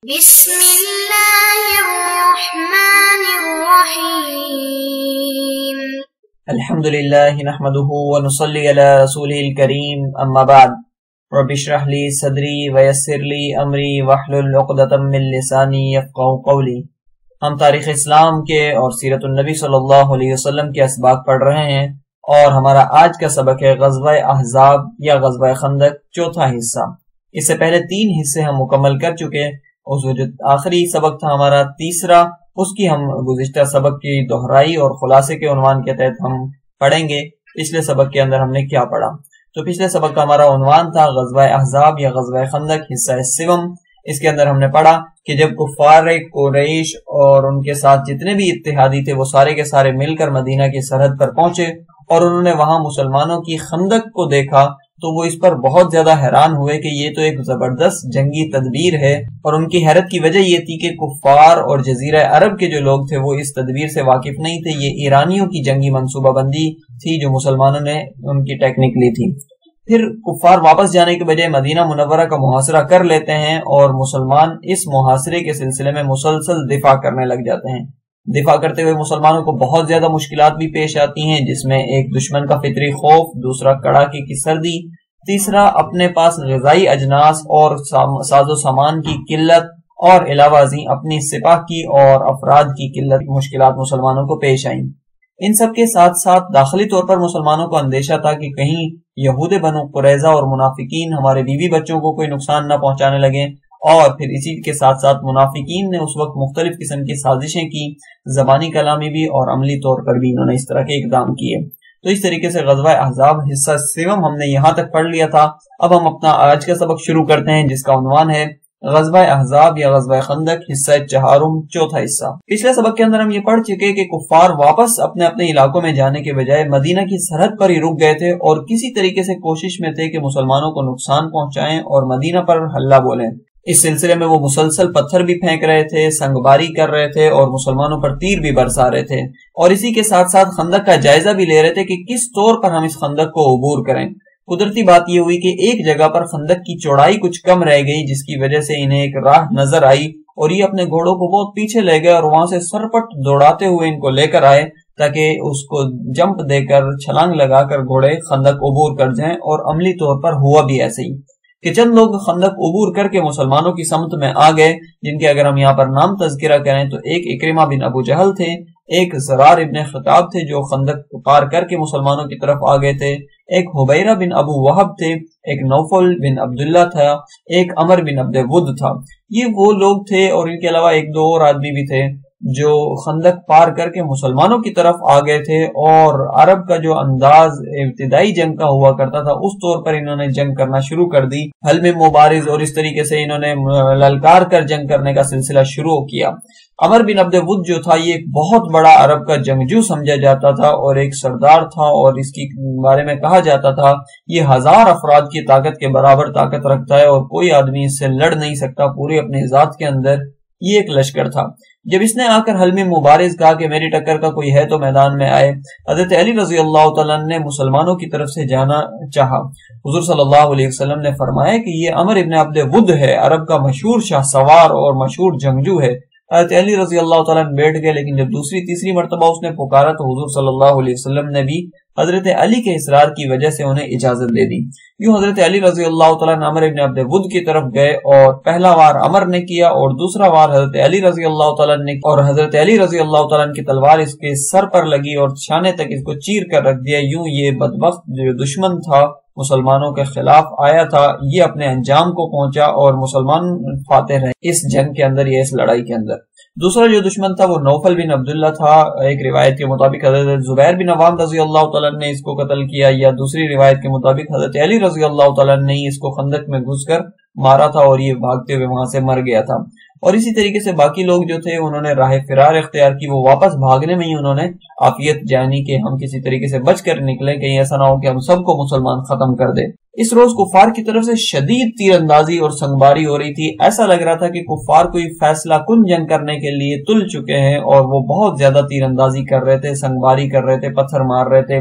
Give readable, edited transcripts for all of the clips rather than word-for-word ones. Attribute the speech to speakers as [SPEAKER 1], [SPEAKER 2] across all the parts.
[SPEAKER 1] بسم اللہ الرحمن الرحیم
[SPEAKER 2] الحمدللہ نحمده ونصلی علی رسولہ الکریم اما بعد رب اشرح لی صدری ویسر لی امری واحلل عقدۃ من لسانی یفقہوا قولی۔ ہم تاریخ اسلام کے اور سیرت النبی صلی اللہ علیہ وسلم کے اسباق پڑھ رہے ہیں اور ہمارا آج کا سبق ہے غزوہ احزاب یا غزوہ خندق، چوتھا حصہ۔ اس سے پہلے 3 حصے ہم مکمل کر چکے، اس جو آخری سبق تھا ہمارا تیسرا، اس کی ہم گزشتہ سبق کی دہرائی اور خلاصے کے عنوان کے تحت ہم پڑھیں گے پچھلے سبق کے اندر ہم نے کیا پڑھا۔ تو پچھلے سبق کا ہمارا عنوان تھا غزوہ احزاب یا غزوہ خندق حصہ سوم۔ اس کے اندر ہم نے پڑھا کہ جب کفار قریش اور ان کے ساتھ جتنے بھی اتحادی تھے وہ سارے کے سارے مل کر مدینہ کی سرحد پر پہنچے اور انہوں نے وہاں مسلمانوں کی خندق کو دیکھا تو وہ اس پر بہت زیادہ حیران ہوئے کہ یہ تو ایک زبردست جنگی تدبیر ہے، اور ان کی حیرت کی وجہ یہ تھی کہ کفار اور جزیرہ عرب کے جو لوگ تھے وہ اس تدبیر سے واقف نہیں تھے، یہ ایرانیوں کی جنگی منصوبہ بندی تھی جو مسلمانوں نے ان کی ٹیکنیک لی تھی۔ پھر کفار واپس جانے کے بجائے مدینہ منورہ کا محاصرہ کر لیتے ہیں اور مسلمان اس محاصرے کے سلسلے میں مسلسل دفاع کرنے لگ جاتے ہیں۔ دفاع کرتے ہوئے مسلمانوں کو بہت زیادہ مشکلات بھی پیش آتی ہیں، جس میں ایک دشمن کا فطری خوف، دوسرا کڑاکے کی سردی، تیسرا اپنے پاس غذائی اجناس اور ساز و سامان کی قلت، اور علاوہ ازیں اپنی سپاہ کی اور افراد کی قلت مشکلات مسلمانوں کو پیش آئیں۔ ان سب کے ساتھ ساتھ داخلی طور پر مسلمانوں کو اندیشہ تھا کہ کہیں یہود بنو قریظہ اور منافقین ہمارے بیوی بچوں کو کوئی نقصان نہ پہنچانے لگیں، اور پھر اسی کے ساتھ ساتھ منافقین نے اس وقت مختلف قسم کی سازشیں کی، زبانی کلامی بھی اور عملی طور پر بھی انہوں نے اس طرح کے اقدام کیے۔ تو اس طریقے سے غزوہ احزاب حصہ سوم ہم نے یہاں تک پڑھ لیا تھا۔ اب ہم اپنا آج کا سبق شروع کرتے ہیں جس کا عنوان ہے غزوہ احزاب یا غزوہ خندق حصہ چہارم، چوتھا حصہ۔ پچھلے سبق کے اندر ہم یہ پڑھ چکے کہ کفار واپس اپنے اپنے علاقوں میں جانے کے بجائے مدینہ کی سرحد پر ہی رک گئے تھے اور کسی طریقے سے کوشش میں تھے کہ مسلمانوں کو نقصان پہنچائیں اور مدینہ پر حملہ بولیں۔ اس سلسلے میں وہ مسلسل پتھر بھی پھینک رہے تھے، سنگ باری کر رہے تھے اور مسلمانوں پر تیر بھی برسا رہے تھے، اور اسی کے ساتھ ساتھ خندق کا جائزہ بھی لے رہے تھے کہ کس طور پر ہم اس خندق کو عبور کریں۔ قدرتی بات یہ ہوئی کہ ایک جگہ پر خندق کی چوڑائی کچھ کم رہ گئی، جس کی وجہ سے انہیں ایک راہ نظر آئی اور یہ اپنے گھوڑوں کو بہت پیچھے لے گئے اور وہاں سے سرپٹ دوڑاتے ہوئے ان کو لے کر آئے تاکہ اس کو جمپ دے کر چھلانگ لگا کر گھوڑے خندق عبور کر جائیں، اور عملی طور پر ہوا بھی ایسے ہی کہ چند لوگ خندق عبور کر کے مسلمانوں کی سمت میں آ گئے، جن کے اگر ہم یہاں پر نام تذکرہ کریں تو ایک اکرمہ بن ابو جہل تھے، ایک زرار ابن خطاب تھے جو خندق پار کر کے مسلمانوں کی طرف آ گئے تھے، ایک حبیرہ بن ابو وہب تھے، ایک نوفل بن عبداللہ تھا، ایک عمر بن عبد ود تھا۔ یہ وہ لوگ تھے اور ان کے علاوہ 1-2 اور آدمی بھی تھے جو خندق پار کر کے مسلمانوں کی طرف آ گئے تھے، اور عرب کا جو انداز ابتدائی جنگ کا ہوا کرتا تھا اس طور پر انہوں نے جنگ کرنا شروع کر دی، حلم مبارز، اور اس طریقے سے انہوں نے للکار کر جنگ کرنے کا سلسلہ شروع کیا۔ عمر بن عبد ود جو تھا یہ ایک بہت بڑا عرب کا جنگجو سمجھا جاتا تھا اور ایک سردار تھا، اور اس کے بارے میں کہا جاتا تھا یہ 1000 افراد کی طاقت کے برابر طاقت رکھتا ہے اور کوئی آدمی اس سے لڑ نہیں سکتا، پوری اپنی ذات کے اندر یہ ایک لشکر تھا۔ جب اس نے آ کر حلم مبارز کہا کہ میری ٹکر کا کوئی ہے تو میدان میں آئے، حضرت علی رضی اللہ تعالیٰ نے مسلمانوں کی طرف سے جانا چاہا۔ حضور صلی اللہ علیہ وسلم نے فرمایا کہ یہ عمر ابن عبد ود ہے، عرب کا مشہور شاہ سوار اور مشہور جنگجو ہے۔ حضرت علی رضی اللہ تعالیٰ نے بیٹھ گئے، لیکن جب دوسری تیسری مرتبہ اس نے پکارا تو حضور صلی اللہ علیہ وسلم نے بھی حضرت علی کے اصرار کی وجہ سے انہیں اجازت دے دی۔ یوں حضرت علی رضی اللہ تعالیٰ نے عمر ابن عبد ود کی طرف گئے اور پہلا وار عمر نے کیا اور دوسرا وار حضرت علی رضی اللہ تعالیٰ نے، اور حضرت علی رضی اللہ تعالیٰ کی تلوار اس کے سر پر لگی اور چھانے تک اس کو چیر کر رکھ دیا۔ یوں یہ بدبخت جو دشمن تھا مسلمانوں کے خلاف آیا تھا یہ اپنے انجام کو پہنچا اور مسلمان فاتح رہے اس جنگ کے اندر یا اس لڑائی کے اندر۔ دوسرا جو دشمن تھا وہ نوفل بن عبداللہ تھا، ایک روایت کے مطابق حضرت زبیر بن عوام رضی اللہ تعالیٰ نے اس کو قتل کیا، یا دوسری روایت کے مطابق حضرت علی رضی اللہ تعالیٰ نے اس کو خندق میں گھس کر مارا تھا اور یہ بھاگتے ہوئے وہاں سے مر گیا تھا۔ اور اسی طریقے سے باقی لوگ جو تھے انہوں نے راہ فرار اختیار کی، وہ واپس بھاگنے میں ہی انہوں نے عافیت جانی کہ ہم کسی طریقے سے بچ کر نکلیں، کہیں ایسا نہ ہو کہ ہم سب کو مسلمان ختم کر دے۔ اس روز کفار کی طرف سے شدید تیر اندازی اور سنگباری ہو رہی تھی، ایسا لگ رہا تھا کہ کفار کوئی فیصلہ کن جنگ کرنے کے لیے تل چکے ہیں اور وہ بہت زیادہ تیر اندازی کر رہے تھے، سنگباری کر رہے تھے، پتھر مار رہے تھے۔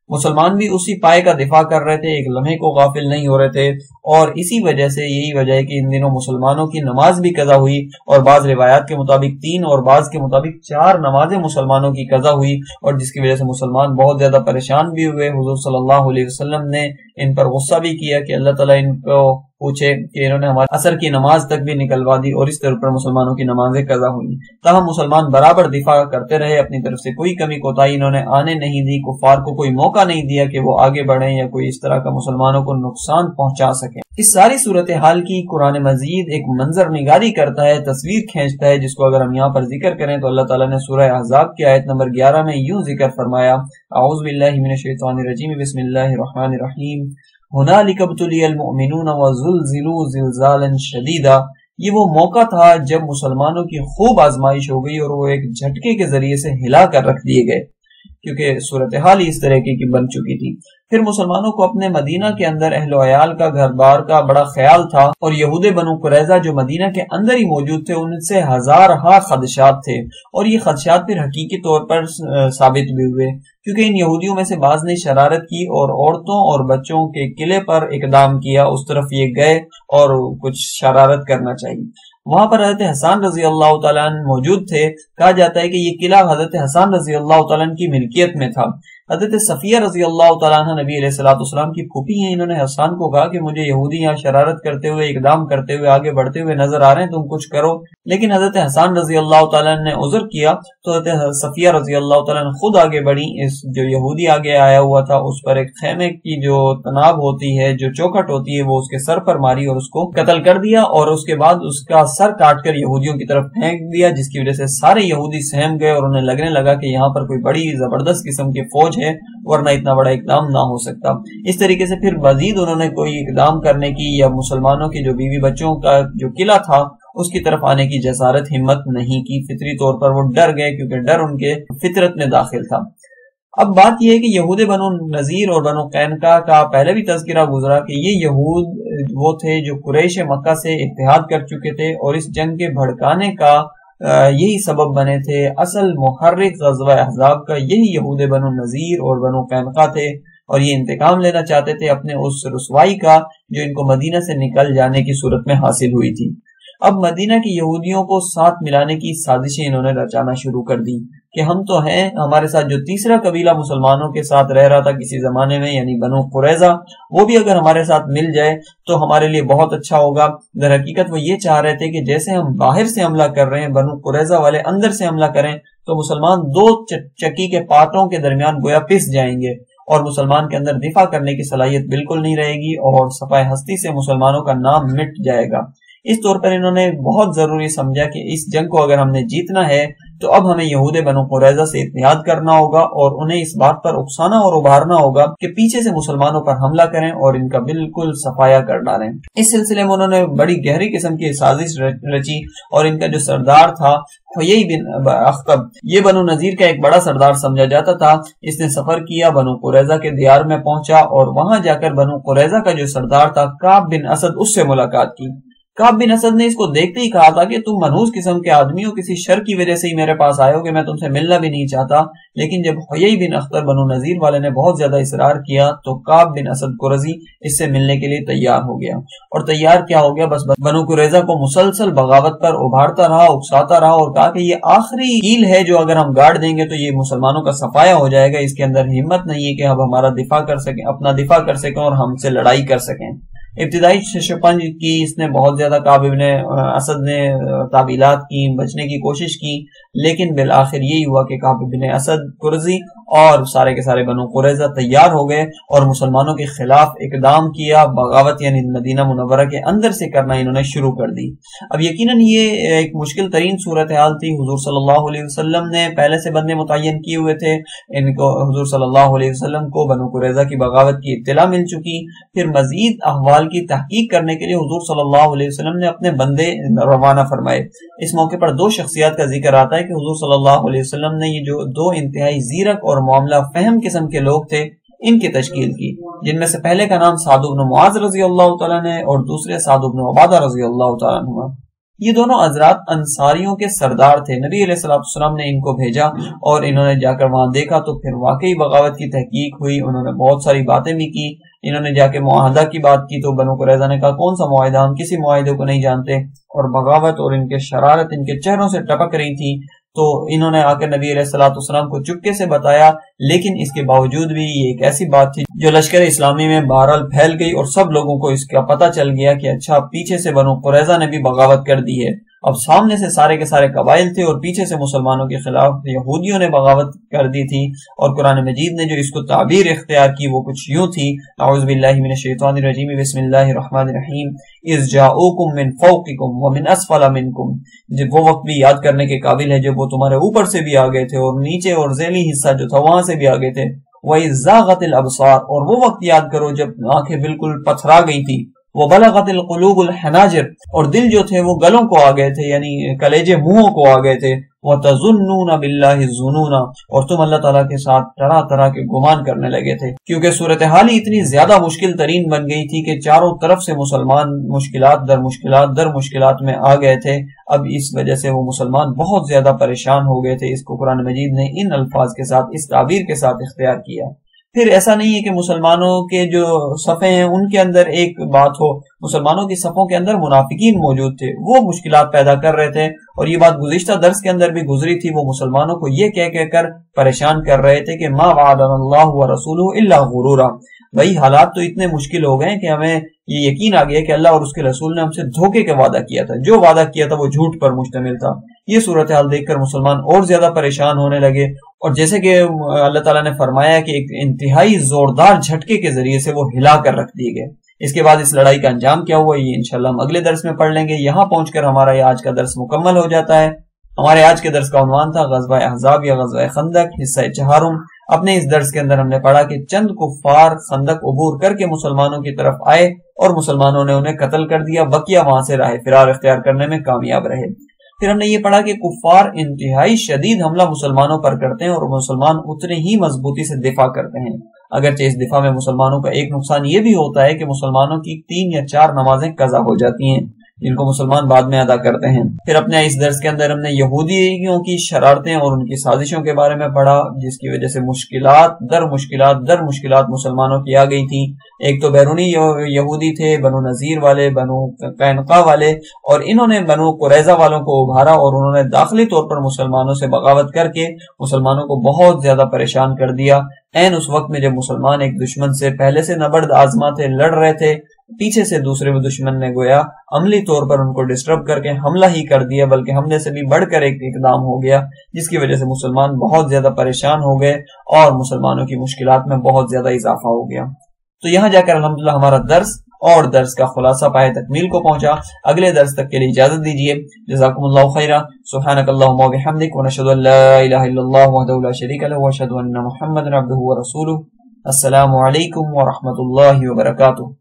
[SPEAKER 2] مسلمان بھی اسی پائے کا دفاع کر رہے تھے، ایک لمحے کو غافل نہیں ہو رہے تھے، اور اسی وجہ سے یہی وجہ ہے کہ ان دنوں مسلمانوں کی نماز بھی قضا ہوئی، اور بعض روایات کے مطابق 3 اور بعض کے مطابق 4 نمازیں مسلمانوں کی قضا ہوئی، اور جس کی وجہ سے مسلمان بہت زیادہ پریشان بھی ہوئے۔ حضور صلی اللہ علیہ وسلم نے ان پر غصہ بھی کیا کہ اللہ تعالیٰ ان کو پوچھے کہ انہوں نے ہمارے عصر کی نماز تک بھی نکلوا دی، اور اس طرح پر مسلمانوں کی نمازیں قضا ہوئی۔ تاہم مسلمان برابر دفاع کرتے رہے، اپنی طرف سے کوئی کمی کوتاہی انہوں نے آنے نہیں دی، کفار کو کوئی موقع نہیں دیا کہ وہ آگے بڑھیں یا کوئی اس طرح کا مسلمانوں کو نقصان پہنچا سکیں۔ اس ساری صورتحال کی قرآن مجید ایک منظر نگاری کرتا ہے، تصویر کھینچتا ہے، جس کو اگر ہم یہاں پر ذکر کریں تو اللہ تعالیٰ نے سورہ احزاب کی آیت نمبر 11 میں یوں ذکر فرمایا، اعوذ باللہ من الشیطان الرجیم، بسم اللہ الرحمن الرحیم، ہنالک ابتلی المؤمنون وزلزلوا زلزالا شدیدا۔ یہ وہ موقع تھا جب مسلمانوں کی خوب آزمائش ہو گئی اور وہ ایک جھٹکے کے ذریعے سے ہلا کر رکھ دیے گئے، کیونکہ صورتحال ہی اس طرح کی بن چکی تھی۔ پھر مسلمانوں کو اپنے مدینہ کے اندر اہل و عیال کا، گھر بار کا بڑا خیال تھا، اور یہود بنو قریظہ جو مدینہ کے اندر ہی موجود تھے ان سے ہزارہا خدشات تھے، اور یہ خدشات پھر حقیقی طور پر ثابت بھی ہوئے، کیونکہ ان یہودیوں میں سے بعض نے شرارت کی اور عورتوں اور بچوں کے قلعے پر اقدام کیا، اس طرف یہ گئے اور کچھ شرارت کرنا چاہیے۔ وہاں پر حضرت حسان رضی اللہ تعالیٰ عنہ موجود تھے۔ کہا جاتا ہے کہ یہ قلعہ حضرت حسان رضی اللہ تعالیٰ عنہ کی ملکیت میں تھا۔ حضرت صفیہ رضی اللہ تعالیٰ عنہ نبی علیہ الصلوۃ والسلام کی پھوپھی ہیں، انہوں نے حسان کو کہا کہ مجھے یہودی یہاں شرارت کرتے ہوئے، اقدام کرتے ہوئے، آگے بڑھتے ہوئے نظر آ رہے ہیں، تم کچھ کرو۔ لیکن حضرت حسان رضی اللہ تعالیٰ عنہ نے عذر کیا تو حضرت صفیہ رضی اللہ تعالیٰ عنہ خود آگے بڑھی، اس جو یہودی آگے آیا ہوا تھا اس پر ایک خیمے کی جو تناب ہوتی ہے، جو چوکھٹ ہوتی ہے، وہ اس کے سر پر ماری اور اس کو قتل کر دیا، اور اس کے بعد اس کا سر کاٹ کر یہودیوں کی طرف پھینک دیا، جس کی وجہ سے سارے یہودی سہم گئے اور انہیں لگنے لگا کہ یہاں پر کوئی بڑی زبردست قسم کی فوج ہے، ورنہ اتنا بڑا اقدام نہ ہو سکتا۔ اس طریقے سے پھر مزید انہوں نے کوئی اقدام کرنے کی یا مسلمانوں کی جو بیوی بچوں کا جو قلعہ تھا اس کی طرف آنے کی جسارت ہمت نہیں کی۔ فطری طور پر وہ ڈر گئے، کیونکہ ڈر ان کے فطرت میں داخل تھا۔ اب بات یہ ہے کہ یہود بنو نذیر اور بنو قینقاع کا پہلے بھی تذکرہ گزرا کہ یہ یہود وہ تھے جو قریش مکہ سے اتحاد کر چکے تھے، اور اس جنگ کے بھڑکانے کا یہی سبب بنے تھے۔ اصل محرک غزوہ احزاب کا یہی یہود بنو نذیر اور بنو قینقاع تھے، اور یہ انتقام لینا چاہتے تھے اپنے اس رسوائی کا جو ان کو مدینہ سے نکل جانے کی صورت میں حاصل ہوئی تھی۔ اب مدینہ کی یہودیوں کو ساتھ ملانے کی سازشیں انہوں نے رچانا شروع کر دی کہ ہم تو ہیں، ہمارے ساتھ جو تیسرا قبیلہ مسلمانوں کے ساتھ رہ رہا تھا کسی زمانے میں، یعنی بنو قریظہ، وہ بھی اگر ہمارے ساتھ مل جائے تو ہمارے لیے بہت اچھا ہوگا۔ در حقیقت وہ یہ چاہ رہے تھے کہ جیسے ہم باہر سے حملہ کر رہے ہیں، بنو قریظہ والے اندر سے حملہ کریں تو مسلمان دو چکی کے پاتوں کے درمیان گویا پس جائیں گے، اور مسلمان کے اندر دفاع کرنے کی صلاحیت بالکل نہیں رہے گی، اور صفحہ ہستی سے مسلمانوں کا نام مٹ جائے گا۔ اس طور پر انہوں نے بہت ضروری سمجھا کہ اس جنگ کو اگر ہم نے جیتنا ہے تو اب ہمیں یہود بنو قریظہ سے اتحاد کرنا ہوگا، اور انہیں اس بات پر اکسانا اور ابھارنا ہوگا کہ پیچھے سے مسلمانوں پر حملہ کریں اور ان کا بالکل صفایا کر ڈالیں۔ اس سلسلے میں انہوں نے بڑی گہری قسم کی سازش رچی، اور ان کا جو سردار تھا حیی بن اخطب، یہ بنو نذیر کا ایک بڑا سردار سمجھا جاتا تھا۔ اس نے سفر کیا، بنو قریظہ کے دیار میں پہنچا، اور وہاں جا کر بنو قریظہ کا جو سردار تھا کعب بن اسد، اس سے ملاقات کی۔ کعب بن اسد نے اس کو دیکھتے ہی کہا تھا کہ تم منحوس قسم کے آدمی ہو، کسی شر کی وجہ سے ہی میرے پاس آئے ہو کہ میں تم سے ملنا بھی نہیں چاہتا۔ لیکن جب حیی بن اخطب بنو نذیر والے نے بہت زیادہ اصرار کیا تو کعب بن اسد قرظی اس سے ملنے کے لیے تیار ہو گیا، اور تیار کیا ہو گیا، بس بنو قریظہ کو مسلسل بغاوت پر ابھارتا رہا، اکساتا رہا، اور کہا کہ یہ آخری کیل ہے جو اگر ہم گاڑ دیں گے تو یہ مسلمانوں کا صفایا ہو جائے گا، اس کے اندر ہمت نہیں ہے کہ اب ہمارا دفاع کر سکیں، اپنا دفاع کر سکیں اور ہم سے لڑائی کر سکیں۔ ابتدائی شکنج کی اس نے بہت زیادہ، کعب بن اسد نے تعویلات کی، بچنے کی کوشش کی، لیکن بالآخر یہی ہوا کہ کعب بن اسد قرظی اور سارے کے سارے بنو قریظہ تیار ہو گئے اور مسلمانوں کے خلاف اقدام کیا، بغاوت یعنی مدینہ منورہ کے اندر سے کرنا انہوں نے شروع کر دی۔ اب یقیناً یہ ایک مشکل ترین صورتحال تھی۔ حضور صلی اللہ علیہ وسلم نے پہلے سے بندے متعین کیے ہوئے تھے، ان کو حضور صلی اللہ علیہ وسلم کو بنو قریظہ کی بغاوت کی اطلاع مل چکی۔ پھر مزید احوال کی تحقیق کرنے کے لیے حضور صلی اللہ علیہ وسلم نے اپنے بندے روانہ فرمائے۔ اس موقع پر دو شخصیات کا ذکر آتا ہے کہ حضور صلی اللہ علیہ وسلم نے یہ جو دو انتہائی زیرک اور معاملہ فہم قسم کے لوگ تھے ان کی تشکیل کی، جن میں سے پہلے کا نام سعد بن معاذ رضی اللہ تعالیٰ نے اور دوسرے سعد بن عبادہ رضی اللہ تعالیٰ عنہ۔ یہ دونوں حضرات انصاریوں کے سردار تھے. نبی علیہ السلام نے ان کو بھیجا اور انہوں نے جا کر وہاں دیکھا تو پھر واقعی بغاوت کی تحقیق ہوئی. انہوں نے بہت ساری باتیں بھی کی. انہوں نے جا کے معاہدہ کی بات کی تو بنو قریظہ نے کہا کون سا معاہدہ، ہم کسی معاہدے کو نہیں جانتے. اور بغاوت اور ان کے شرارت ان کے چہروں سے ٹپک رہی تھی. تو انہوں نے آ کر نبی علیہ السلام کو چپکے سے بتایا، لیکن اس کے باوجود بھی یہ ایک ایسی بات تھی جو لشکر اسلامی میں بہرحال پھیل گئی اور سب لوگوں کو اس کا پتہ چل گیا کہ اچھا پیچھے سے بنو قریظہ نے بھی بغاوت کر دی ہے. اب سامنے سے سارے کے سارے قبائل تھے اور پیچھے سے مسلمانوں کے خلاف یہودیوں نے بغاوت کر دی تھی. اور قرآن مجید نے جو اس کو تعبیر اختیار کی وہ کچھ یوں تھی، اعوذ باللہ من الشیطان الرجیم، بسم اللہ الرحمن الرحیم، اذ جاؤکم من فوقکم ومن اسفل منکم. جب وہ وقت بھی یاد کرنے کے قابل ہے جب وہ تمہارے اوپر سے بھی آگئے تھے اور نیچے اور ذیلی حصہ جو تھا وہاں سے بھی آگئے تھے. وَإِذْ زَاغَتِ الْأَبْصَارُ، اور وہ وقت یاد کرو جب آنکھیں بالکل پتھرا گئی تھی. وَبَلَغَتِ الْقُلُوبُ الْحَنَاجِرَ، اور دل جو تھے وہ گلوں کو آ گئے تھے، یعنی کلیجے منہوں کو آ گئے تھے. وَتَظُنُّونَ بِاللَّهِ الظُّنُونَ، اور تم اللہ تعالیٰ کے ساتھ طرح طرح کے گمان کرنے لگے تھے، کیونکہ صورتحال اتنی زیادہ مشکل ترین بن گئی تھی کہ چاروں طرف سے مسلمان مشکلات در مشکلات میں آ گئے تھے. اب اس وجہ سے وہ مسلمان بہت زیادہ پریشان ہو گئے تھے. اس کو قرآن مجید نے ان الفاظ کے ساتھ، اس تعبیر کے ساتھ اختیار کیا. پھر ایسا نہیں ہے کہ مسلمانوں کے جو صفیں ہیں ان کے اندر ایک بات ہو، مسلمانوں کی صفوں کے اندر منافقین موجود تھے، وہ مشکلات پیدا کر رہے تھے. اور یہ بات گزشتہ درس کے اندر بھی گزری تھی. وہ مسلمانوں کو یہ کہہ کر پریشان کر رہے تھے کہ ما وعدنا اللہ ورسولہ الا غرورا. بھائی حالات تو اتنے مشکل ہو گئے کہ ہمیں یہ یقین آ گیا کہ اللہ اور اس کے رسول نے ہم سے دھوکے کا وعدہ کیا تھا، جو وعدہ کیا تھا وہ جھوٹ پر مشتمل تھا. یہ صورتحال دیکھ کر مسلمان اور زیادہ پریشان ہونے لگے. اور جیسے کہ اللہ تعالیٰ نے فرمایا کہ ایک انتہائی زوردار جھٹکے کے ذریعے سے وہ ہلا کر رکھ دیے گئے. اس کے بعد اس لڑائی کا انجام کیا ہوا یہ انشاءاللہ ہم اگلے درس میں پڑھ لیں گے. یہاں پہنچ کر ہمارا یہ آج کا درس مکمل ہو جاتا ہے. ہمارے آج کے درس کا عنوان تھا غزوہ احزاب یا غزوہ خندق حصہ چہارم. اپنے اس درس کے اندر ہم نے پڑھا کہ چند کفار خندق عبور کر کے مسلمانوں کی طرف آئے اور مسلمانوں نے انہیں قتل کر دیا. بقیہ وہاں سے راہ فرار اختیار کرنے میں کامیاب رہے. پھر ہم نے یہ پڑھا کہ کفار انتہائی شدید حملہ مسلمانوں پر کرتے ہیں اور مسلمان اتنے ہی مضبوطی سے دفاع کرتے ہیں. اگرچہ اس دفاع میں مسلمانوں کا ایک نقصان یہ بھی ہوتا ہے کہ مسلمانوں کی 3 یا 4 نمازیں قضا ہو جاتی ہیں جن کو مسلمان بعد میں ادا کرتے ہیں. پھر اپنے اس درس کے اندر ہم نے یہودیوں کی شرارتیں اور ان کی سازشوں کے بارے میں پڑھا جس کی وجہ سے مشکلات در مشکلات مسلمانوں کی آ گئی تھی. ایک تو بیرونی یہودی تھے، بنو نذیر والے، بنو قینقاع والے، اور انہوں نے بنو قریظہ والوں کو ابھارا اور انہوں نے داخلی طور پر مسلمانوں سے بغاوت کر کے مسلمانوں کو بہت زیادہ پریشان کر دیا. اس وقت میں جب مسلمان ایک دشمن سے پہلے سے نبرد آزما تھے، لڑ رہے تھے، پیچھے سے دوسرے دشمن نے گویا عملی طور پر ان کو ڈسٹرب کر کے حملہ ہی کر دیا، بلکہ حملے سے بھی بڑھ کر ایک اقدام ہو گیا جس کی وجہ سے مسلمان بہت زیادہ پریشان ہو گئے اور مسلمانوں کی مشکلات میں بہت زیادہ اضافہ ہو گیا. تو یہاں جا کر الحمدللہ ہمارا درس اور درس کا خلاصہ پائے تکمیل کو پہنچا. اگلے درس تک کے لیے اجازت دیجیے. جزاکم اللہ خیرا. سبحانک اللہم و بحمدک ونشہد ان لا الہ الا اللہ وحدہ لا شریک لہ واشہد ان محمدا عبدہ ورسولہ. السلام علیکم ورحمۃ اللہ وبرکاتہ.